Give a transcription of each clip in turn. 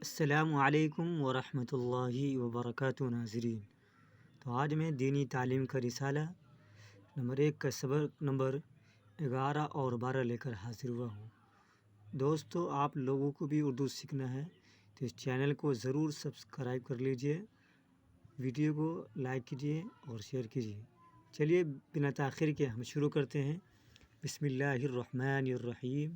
السلام علیکم ورحمۃ اللہ وبرکاتہ ناظرین۔ تو آج میں دینی تعلیم کا رسالہ نمبر 1 کا سبق نمبر 11 اور 12 لے کر حاضر ہوا ہوں۔ دوستو، آپ لوگوں کو بھی اردو سیکھنا ہے تو اس چینل کو ضرور سبسکرائب کر لیجئے، ویڈیو کو لائک کیجئے اور شیئر کیجئے۔ چلیے بنا تاخیر کے ہم شروع کرتے ہیں۔ بسم اللہ الرحمن الرحیم۔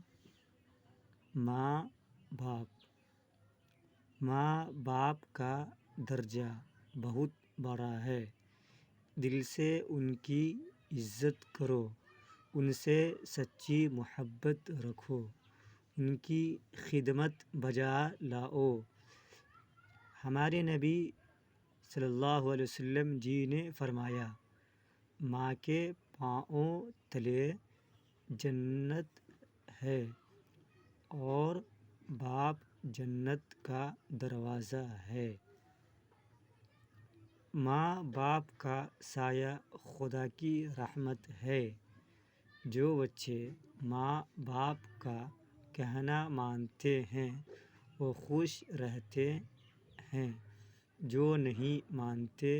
ماں باپ کا درجہ بہت بڑا ہے، دل سے ان کی عزت کرو، ان سے سچی محبت رکھو، ان کی خدمت بجا لاؤ۔ ہمارے نبی صلی اللہ علیہ وسلم جی نے فرمایا، ماں کے پاؤں تلے جنت ہے اور باپ جنت کا دروازہ ہے۔ ماں باپ کا سایہ خدا کی رحمت ہے۔ جو بچے ماں باپ کا کہنا مانتے ہیں وہ خوش رہتے ہیں، جو نہیں مانتے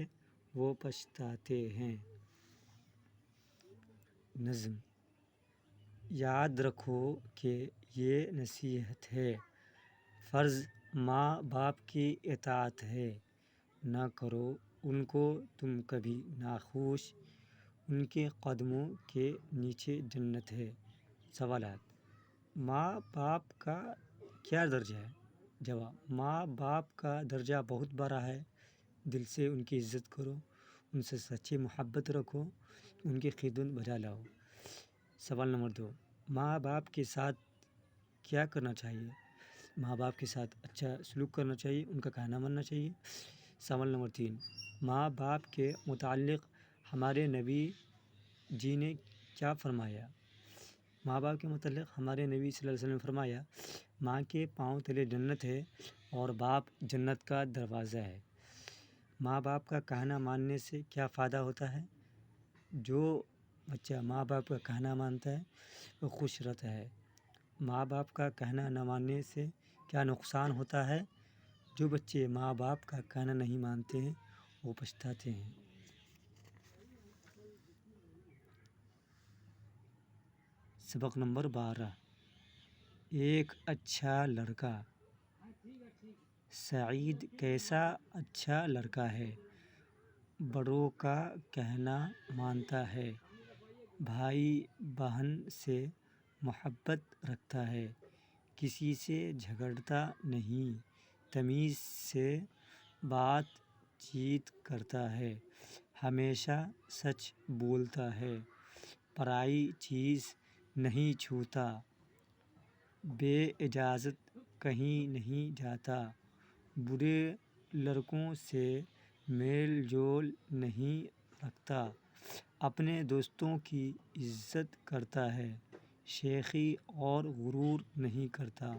وہ پچھتاتے ہیں۔ نظم: یاد رکھو کہ یہ نصیحت ہے، فرض ماں باپ کی اطاعت ہے، نہ کرو ان کو تم کبھی ناخوش، ان کے قدموں کے نیچے جنت ہے۔ سوالات: ماں باپ کا کیا درجہ ہے؟ جواب: ماں باپ کا درجہ بہت بڑا ہے، دل سے ان کی عزت کرو، ان سے سچی محبت رکھو، ان کی خدمت بجا لاؤ۔ سوال نمبر 2: ماں باپ کے ساتھ کیا کرنا چاہیے؟ ماں باپ کے ساتھ اچھا سلوک کرنا چاہیے، ان کا کہنا ماننا چاہیے۔ سوال نمبر 3: ماں باپ کے متعلق ہمارے نبی جی نے کیا فرمایا؟ ماں باپ کے متعلق ہمارے نبی صلی اللہ علیہ وسلم نے فرمایا، ماں کے پاؤں تلے جنت ہے اور باپ جنت کا دروازہ ہے۔ ماں باپ کا کہنا ماننے سے کیا فائدہ ہوتا ہے؟ جو بچہ ماں باپ کا کہنا مانتا ہے وہ خوش رہتا ہے۔ ماں باپ کا کہنا نہ ماننے سے کیا نقصان ہوتا ہے؟ جو بچے ماں باپ کا کہنا نہیں مانتے ہیں وہ پچھتاتے ہیں۔ سبق نمبر 12: ایک اچھا لڑکا۔ سعید کیسا اچھا لڑکا ہے، بڑوں کا کہنا مانتا ہے، بھائی بہن سے محبت رکھتا ہے، کسی سے جھگڑتا نہیں، تمیز سے بات چیت کرتا ہے، ہمیشہ سچ بولتا ہے، پرائی چیز نہیں چھوتا، بے اجازت کہیں نہیں جاتا، برے لڑکوں سے میل جول نہیں رکھتا، اپنے دوستوں کی عزت کرتا ہے، شیخی اور غرور نہیں کرتا۔